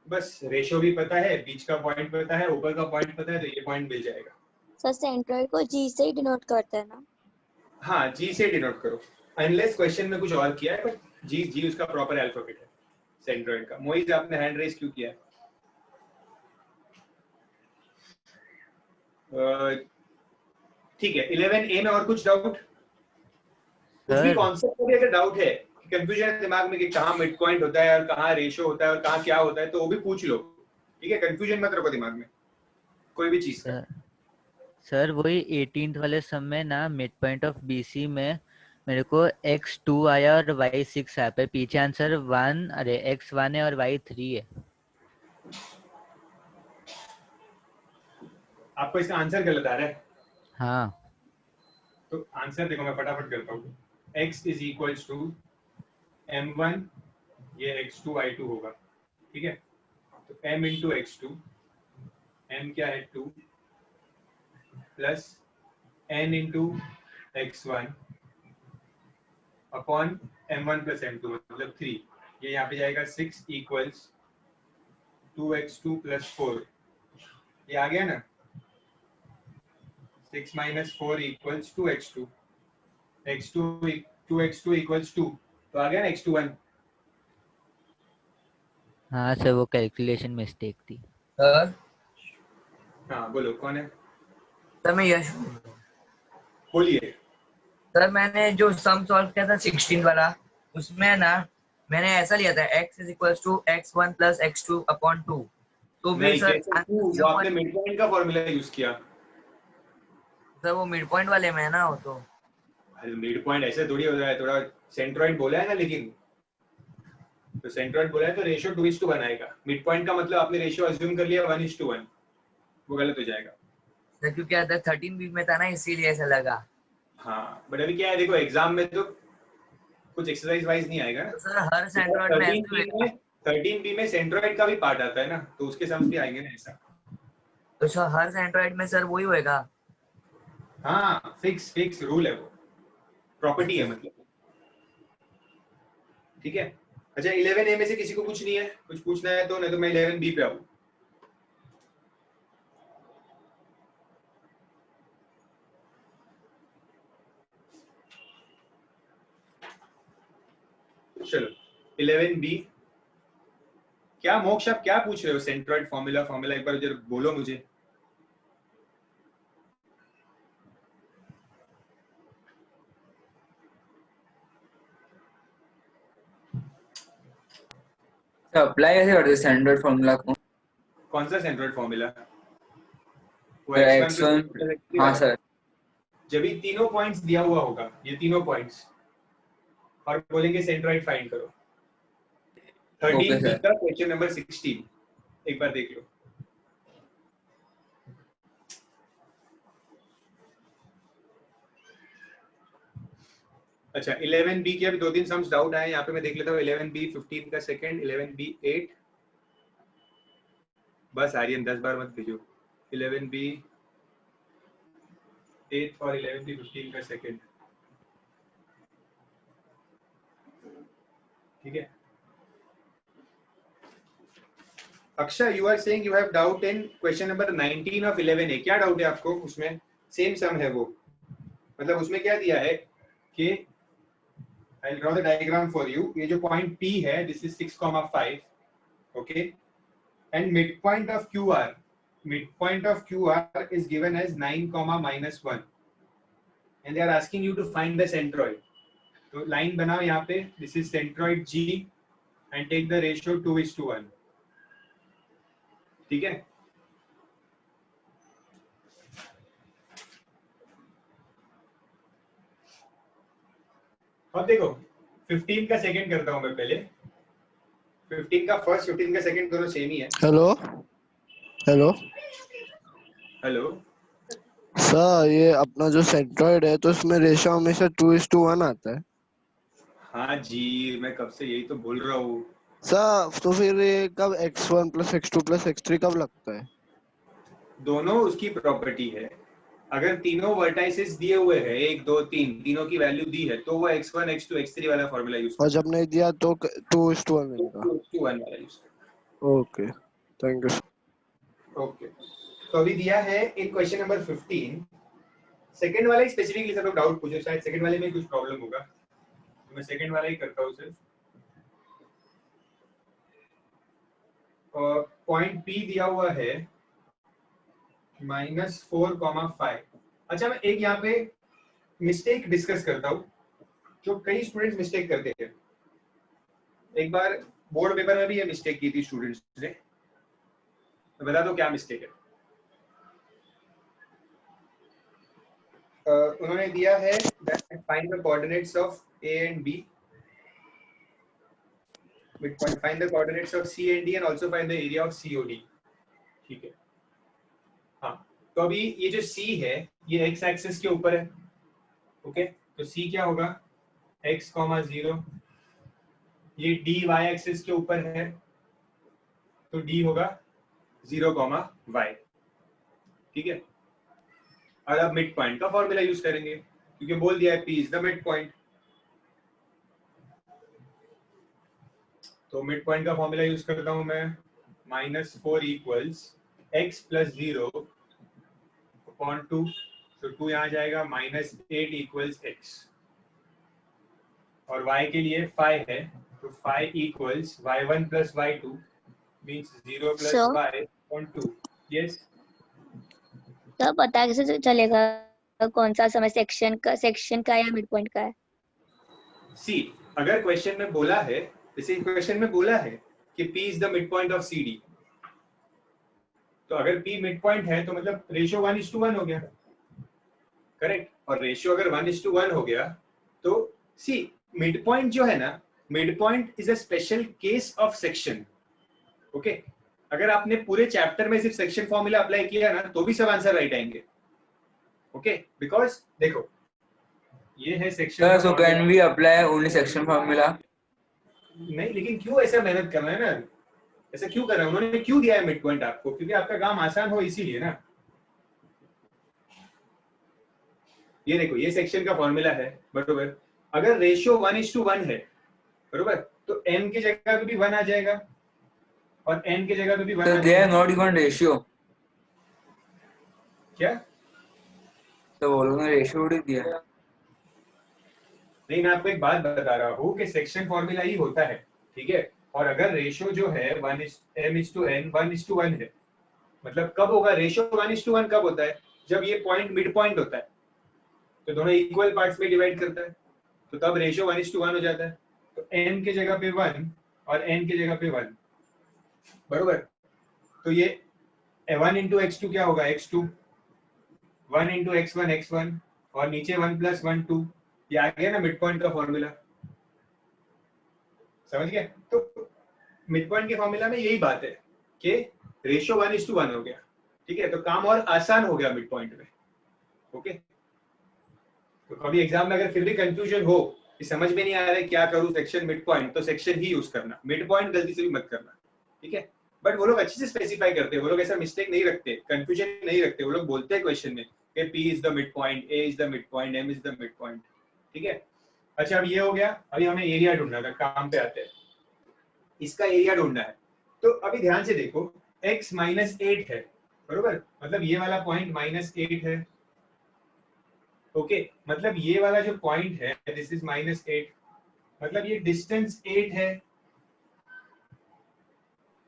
बस रेशियो भी पता है, बीच का पॉइंट पता है, ऊपर का पॉइंट पता है, तो ये पॉइंट मिल जाएगा। सर सेंट्रोइड को जी से ही डिनोट करते हैं ना? हाँ जी से डिनोट करो, अनलेस क्वेश्चन में कुछ और किया है, बट जी उसका प्रॉपर अल्फाबेट है सेंट्रोइड का। मोइज आपने हैंड रेज क्यों किया है? ठीक है, 11A में और कुछ डाउट? कुछ भी कॉन्सेप्ट में अगर डाउट है, कंफ्यूजन है दिमाग में कि कहाँ मिड पॉइंट होता है और कहाँ रेशियो होता है और कहाँ क्या होता है, तो वो भी पूछ लो, ठीक है? कंफ्यूजन मत रखो दिमाग में कोई भी चीज का। सर वही 18th वाले सम में ना मिड पॉइंट ऑफ बीसी में मेरे को x2 आया और y6 आया, पे पीछे आंसर 1 अरे x1 है और y3 है। आपको इसका आंसर गलत आ रहा है? हाँ तो आंसर देखो, मैं फटाफट करता हूँ। x is equals to m1, ये x2 y2 होगा, ठीक है? तो m इंटू x2, m क्या है 2, plus n into x1 upon m1 plus m2 मतलब 3, ये यहाँ पे जाएगा 6 इक्वल्स 2x2 plus 4 ये आ गया ना 6 minus 4 equals 2x2 2x2 equals 2 तो आ गया ना x21 हाँ सर वो कैलकुलेशन मिस्टेक थी। सर हाँ बोलो कौन है सर मैं यश बोलिए सर मैंने जो सम सॉल्व किया था 16 वाला उसमें ना मैंने ऐसा लिया था x is equals to x1 plus x2 upon 2 तो फिर नहीं सर कैसे वो आपने मिड पॉइंट का फॉर्मूला यूज किया सर वो मिड पॉइंट वाले में है ना वो तो अरे मिड पॉइंट ऐसे थोड़ी हो रहा है थोड़ा सेंट्रॉइड बोला है ना लेकिन तो सेंट्रॉइड बोला है तो रेशियो 2:1 बनाएगा मिड पॉइंट का मतलब आपने रेशियो अज्यूम कर लिया 1:1 वो गलत हो जाएगा सर क्योंकि आता 13 वीक में था ना इसीलिए ऐसा लगा। हाँ बट अभी क्या है देखो एग्जाम में तो कुछ एक्सरसाइज वाइज नहीं आएगा ना तो सर हर सेंट्रॉइड में ऐसे होगा 13B में सेंट्रॉइड का भी पार्ट आता है ना तो उसके सम्स भी आएंगे ना ऐसा तो सर हर सेंट्रॉइड में सर वही होएगा। हाँ फिक्स रूल है वो प्रॉपर्टी है मतलब ठीक है अच्छा 11A में से किसी को कुछ नहीं है कुछ पूछना है तो नहीं तो मैं 11B पे आऊँ चलो 11B क्या मोक्ष आप क्या पूछ रहे हो सेंट्रॉइड फॉर्मूला एक बार जरा बोलो मुझे तो अप्लाई कैसे करते स्टैंडर्ड फॉर्मूला को कौन सा सेंट्रॉइड फॉर्मूला वो तो x1 x1 हाँ सर जब भी तीनों पॉइंट्स दिया हुआ होगा ये तीनों पॉइंट्स और बोलेंगे सेंट्रॉइड फाइंड करो 13B सर का क्वेश्चन नंबर 16 एक बार देख लो अच्छा 11B के अभी 2-3 सम्स डाउट आए यहाँ पे मैं देख लेता हूँ 11B 15 का सेकंड 11B 8 बस आर्यन 10 बार मत भेजो 11B 8 और 11B 15 का सेकंड ठीक है Akshay you are saying you have doubt in question number 19 of 11A क्या डाउट है आपको उसमें सेम सम है वो मतलब उसमें क्या दिया है कि I'll draw the diagram for you ये जो point P है this is 6,5 okay and midpoint of QR is given as 9, -1 and they are asking you to find the centroid तो line बनाओ यहाँ पे this is centroid G and take the ratio 2:1 ठीक है अब देखो 15 का सेकंड करता हूं मैं पहले 15 का फर्स्ट 15 का सेकंड दोनों सेम ही है हेलो हेलो हेलो सर ये अपना जो सेंट्रॉइड है तो इसमें रेशियो हमेशा 2:1 आता है हाँ जी मैं कब से यही तो बोल रहा हूँ सर तो फिर ये कब x1 plus x2 plus x3 कब लगता है दोनों उसकी प्रॉपर्टी है अगर तीनों वर्टाइसेस दिए हुए हैं 1 2 3 तीनों की वैल्यू दी है तो वो x1 x2 x3 वाला फॉर्मूला यूज और जब नहीं दिया तो 2:1 मिलेगा 2:1 वाला use okay thank you okay तो अभी दिया है एक क्वेश्चन नंबर 15 सेकंड वाला ही स्पेसिफिकली सब लोग डाउट पूछे शायद सेकंड वाले में कुछ प्रॉब्लम होगा तो मैं सेकंड वाला ही करता हूँ सिर्फ पॉइंट P दिया हुआ है -4,5 अच्छा मैं एक यहाँ पे मिस्टेक डिस्कस करता हूँ जो कई स्टूडेंट्स मिस्टेक करते हैं एक बार बोर्ड पेपर में भी ये मिस्टेक की थी स्टूडेंट्स ने तो बता दो क्या मिस्टेक है उन्होंने दिया है find the coordinates of A and B find the coordinates of C and D and also find the area of COD ठीक है हाँ तो अभी ये जो C है ये x एक्सिस के ऊपर है ओके तो C क्या होगा x, 0 ये D y एक्सिस के ऊपर है तो D होगा 0, y ठीक है और अब मिड पॉइंट का फॉर्मूला यूज करेंगे क्योंकि बोल दिया है P is the mid point तो मिड पॉइंट का फॉर्मूला यूज करता हूं मैं -4 equals x plus 0 upon 2. तो 2 यहाँ जाएगा, -8 equals x. और y के लिए 5 है, तो 5 equals y1 plus y2 means 0 plus So? y upon 2. Yes. तो पता कैसे चलेगा कौन सा समय सेक्शन का या मिड पॉइंट का है? सी, अगर क्वेश्चन में बोला है, जैसे क्वेश्चन में बोला है कि P is the midpoint of CD, तो अगर P मिड पॉइंट है तो मतलब रेशियो 1:1 हो गया, करेक्ट. और रेशियो अगर 1:1 हो गया तो सी मिड पॉइंट जो है ना, mid point is a special case of section. Okay, अगर आपने पूरे चैप्टर में सिर्फ सेक्शन फॉर्मूला अप्लाई किया ना तो भी सब आंसर राइट आएंगे. ओके, बिकॉज देखो ये है section. So can we apply only section formula? नहीं, लेकिन क्यों ऐसा मेहनत करना है ना, ऐसा क्यों कर रहे हैं उन्होंने, क्यों दिया है मिड पॉइंट आपको? क्योंकि आपका काम आसान हो इसीलिए ना. ये देखो ये सेक्शन का फॉर्मूला है, बरोबर. अगर रेशियो 1:1 है, बरोबर, तो m की जगह पे भी 1 आ जाएगा और n की जगह पे भी 1 So आ they are जाएगा. not even ratio. क्या? तो वो लोगों ने रेशियो भी दिया है. नहीं, मैं आपको एक बात बता रहा हूँ कि सेक्शन फॉर्मूला ही होता है, ठीक है. और अगर रेशियो जो है m:n 1:1 है, मतलब कब होगा रेशियो 1:1? कब होता है? जब ये पॉइंट मिड पॉइंट होता है, तो दोनों इक्वल पार्ट्स में डिवाइड करता है, तो तब रेशियो 1:1 हो जाता है. तो m की जगह पे 1 और n की जगह पे 1, बरोबर. तो ये 1 into x2 क्या होगा? x2. 1 into x1 x1 और नीचे 1 plus 1 2. ये आ गया ना मिड पॉइंट का फॉर्मूला, समझ गए? तो मिड पॉइंट के फॉर्मूला में यही बात है कि रेशियो 1:1 हो गया, ठीक है. तो काम और आसान हो गया मिड पॉइंट में. ओके, तो कभी एग्जाम में अगर फिर भी कंफ्यूजन हो कि समझ में नहीं आ रहा है क्या करूं सेक्शन मिड पॉइंट, तो सेक्शन ही यूज करना, मिड पॉइंट गलती से भी मत करना, ठीक है. बट वो लोग अच्छे से स्पेसिफाई करते हैं, वो लोग ऐसा मिस्टेक नहीं रखते, कंफ्यूजन नहीं रखते. वो लोग बोलते हैं क्वेश्चन में कि P is the midpoint, A is the midpoint, M is the midpoint, ठीक है. अच्छा, अब ये हो गया. अभी हमें एरिया ढूंढना था, काम पे आते हैं. इसका एरिया ढूंढना है, तो अभी ध्यान से देखो, x -8 है, बरोबर. मतलब ये वाला पॉइंट -8 है. ओके, मतलब ये वाला जो पॉइंट है दिस इज -8, मतलब ये डिस्टेंस 8 है,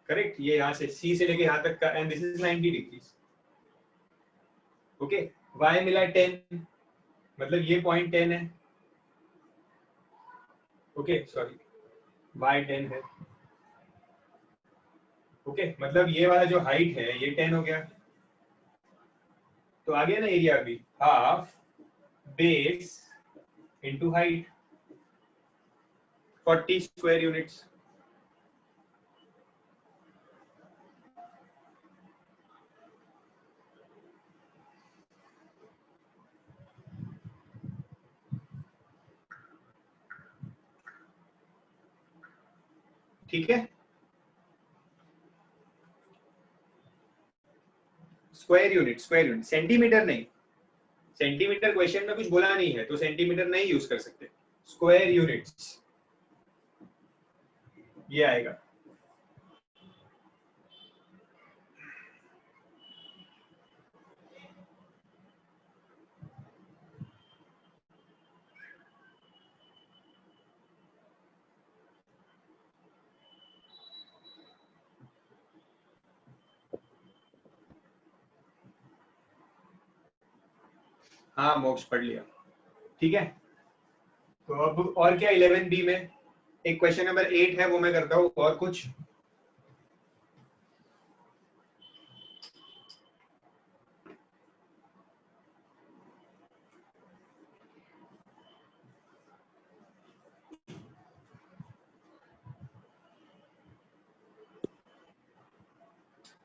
करेक्ट. ये यहाँ से C से लेके यहाँ तक का, and this is 90 degrees. Okay, y मिला 10, मतलब ये पॉइंट 10 है. ओके, सॉरी, y 10 है. ओके, मतलब ये वाला जो हाइट है ये 10 हो गया. तो आ गया ना एरिया भी, half base into height, 40 square units. ठीक है. स्क्वायर यूनिट, सेंटीमीटर नहीं. सेंटीमीटर क्वेश्चन में कुछ बोला नहीं है तो सेंटीमीटर नहीं यूज कर सकते. स्क्वायर यूनिट्स ये आएगा. हाँ, मोक्ष पढ़ लिया, ठीक है. तो अब और क्या 11B में एक क्वेश्चन नंबर 8 है, वो मैं करता हूँ. और कुछ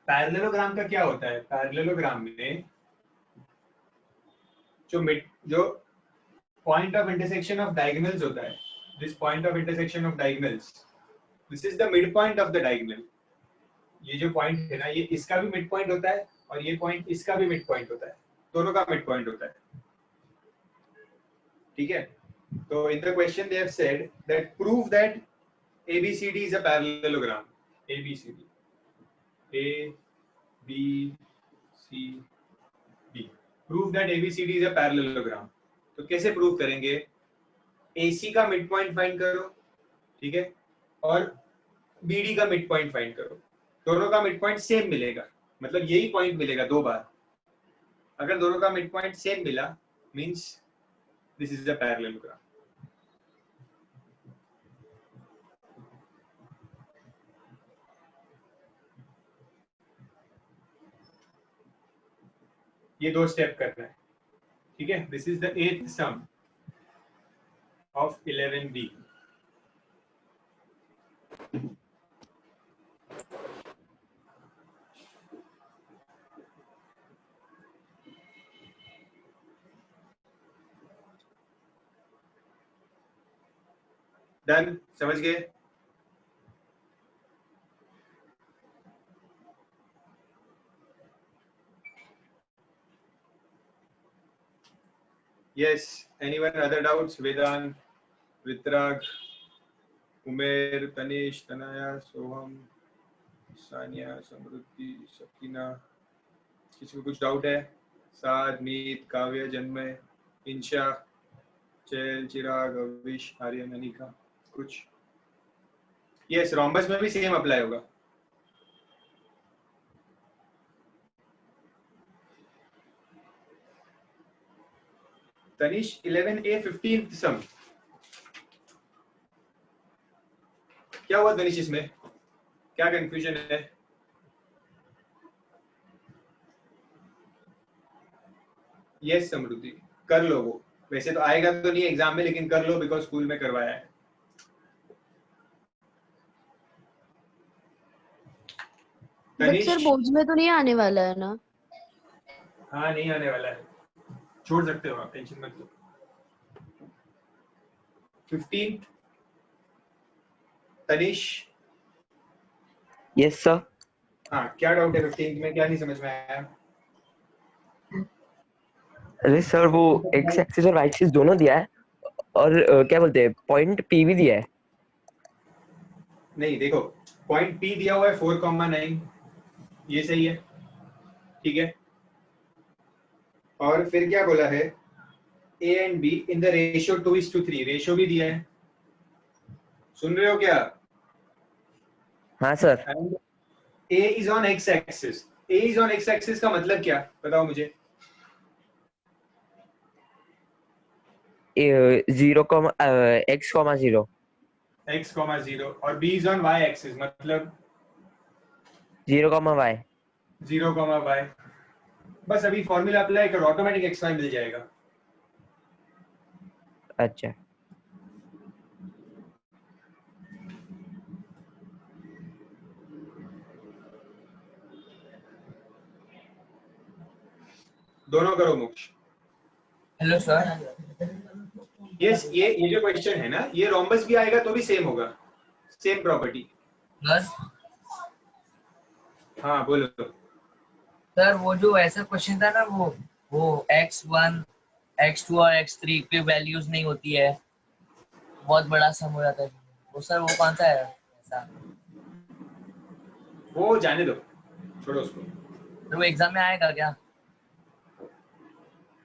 पैरेललोग्राम का क्या होता है? पैरेललोग्राम में जो point of intersection of diagonals होता है, this point of intersection of diagonals, this is the mid point of the diagonal. ये जो पॉइंट है ना, ये इसका भी मिड पॉइंट होता है और ये पॉइंट इसका भी मिड पॉइंट होता है, दोनों का मिड पॉइंट होता है, ठीक है. तो in the question they have said that prove that ABCD is a parallelogram. ABCD. A B C D. Prove that ABCD is a parallelogram. तो कैसे प्रूव करेंगे? AC का मिड पॉइंट फाइंड करो, ठीक है, और BD का मिड पॉइंट फाइंड करो. दोनों का मिड पॉइंट सेम मिलेगा, मतलब यही पॉइंट मिलेगा दो बार. अगर दोनों का मिड पॉइंट सेम मिला means this is a parallelogram. ये दो स्टेप करना है, ठीक है. This is the 8th sum of 11B. Done, समझ गए? Yes, anyone other doubts? Vedant, Vitrag, Umer, Tanish, Tanaya, Soham, Sania, समृद्धि, सकीना. किसी को कुछ डाउट है? साद, मीत, काव्य, जन्मय, इंशा, चैल, चिराग, अविश, आर्यन, अनिका. कुछ? यस, रोम्बस में भी सेम अप्लाई होगा. तनिष 11A 15th सम. क्या हुआ तनिष, इसमें क्या कंफ्यूजन है? यस समृद्धि, कर लो वो. वैसे तो आएगा तो नहीं एग्जाम में, लेकिन कर लो बिकॉज स्कूल में करवाया है. तनिष, सर बोर्ड में तो नहीं आने वाला है ना? हाँ नहीं आने वाला है, छोड़ सकते हो आप, टेंशन मत लो. 15th तनिष. Yes sir. हाँ, क्या डाउट है 15th में? क्या नहीं समझ में आया? अरे सर वो एक्स एक्सिस और वाई एक्सिस दोनों दिया है और क्या बोलते हैं पॉइंट पी भी दिया है. नहीं देखो, पॉइंट P दिया हुआ है 4,9, ये सही है, ठीक है. और फिर क्या बोला है? A and B in the ratio 2:3. Ratio भी दिया है, सुन रहे हो क्या? हाँ sir. And A is on x axis. A is on x axis का मतलब क्या, बताओ मुझे? 0,x,0 x,0 और B is on y axis मतलब 0,y. 0,y. बस अभी फॉर्मूला अप्लाई करो, ऑटोमेटिक xy मिल जाएगा. अच्छा. दोनों करो मोक्ष. Hello sir. यस, ये जो क्वेश्चन है ना, ये रोम्बस भी आएगा तो भी सेम होगा, सेम प्रॉपर्टी. प्लस हाँ बोलो. सर वो जो ऐसा क्वेश्चन था ना, वो x1 x2 और x3 की वैल्यूज नहीं होती है, बहुत बड़ा सम हो जाता है वो. सर वो कौन सा है ऐसा? वो जाने दो, छोड़ो उसको. तो वो एग्जाम में आएगा क्या?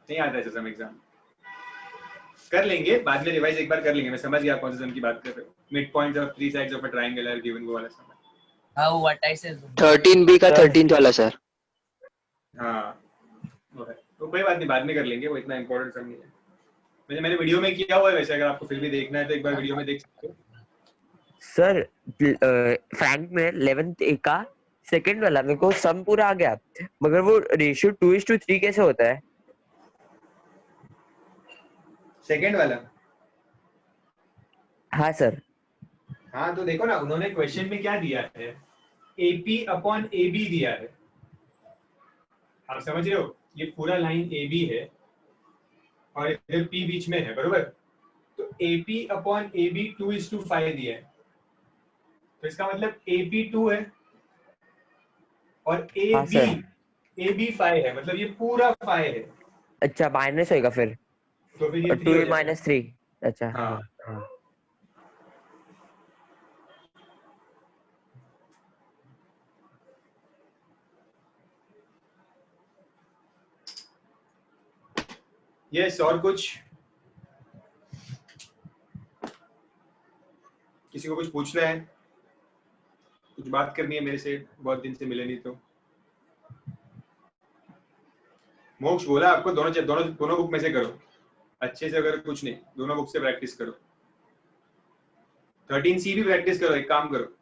नहीं आता है सम एग्जाम. कर लेंगे बाद में, रिवाइज एक बार कर लेंगे. मैं समझ गया कौन से सम की बात कर रहे हो. Midpoints of three sides of a triangle are given, वो वाला सम. हाँ वो 28 है. 13B का 13th वाला सर. हाँ वो है, तो कोई बात नहीं, बाद में कर लेंगे, वो इतना इंपॉर्टेंट सम नहीं है. मैंने वीडियो में किया हुआ है वैसे, अगर आपको फिर भी देखना है तो एक बार वीडियो में देख सकते हो. सर फ्रैंक में 11th ए का सेकंड वाला मेरे को सम पूरा आ गया, मगर वो रेशियो 2:3 कैसे होता है? सेकंड वाला? हाँ सर. हाँ तो देखो ना, उन्होंने क्वेश्चन में क्या दिया है, AP/AB दिया है. आप समझ रहे हो? ये पूरा लाइन AB है और इधर P बीच में है, बरोबर. तो AP/AB 2:5 दिया है, तो इसका मतलब AP 2 है और हाँ सर. AB 5 है, मतलब ये पूरा 5 है. अच्छा माइनस होएगा फिर, तो फिर ये 3 हो 2 जाएगा. -3. अच्छा. हाँ. यस और कुछ किसी को कुछ पूछना है, कुछ बात करनी है मेरे से, बहुत दिन से मिले नहीं तो। मोक्ष बोला आपको दोनों बुक में से करो अच्छे से, अगर कुछ नहीं दोनों बुक से प्रैक्टिस करो। 13C भी प्रैक्टिस करो, एक काम करो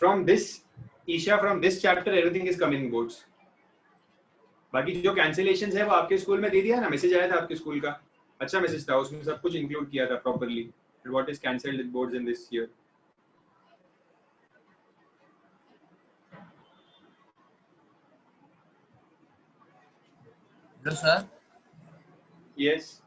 from this Isha, from this chapter everything is coming boards। बाकी जो कैंसिलेशंस है वो आपके स्कूल में दे दिया ना, मैसेज आया था आपके स्कूल का, अच्छा मैसेज था, उसमें सब कुछ इंक्लूड किया था properly what is cancelled in boards in this year. Hello sir. Yes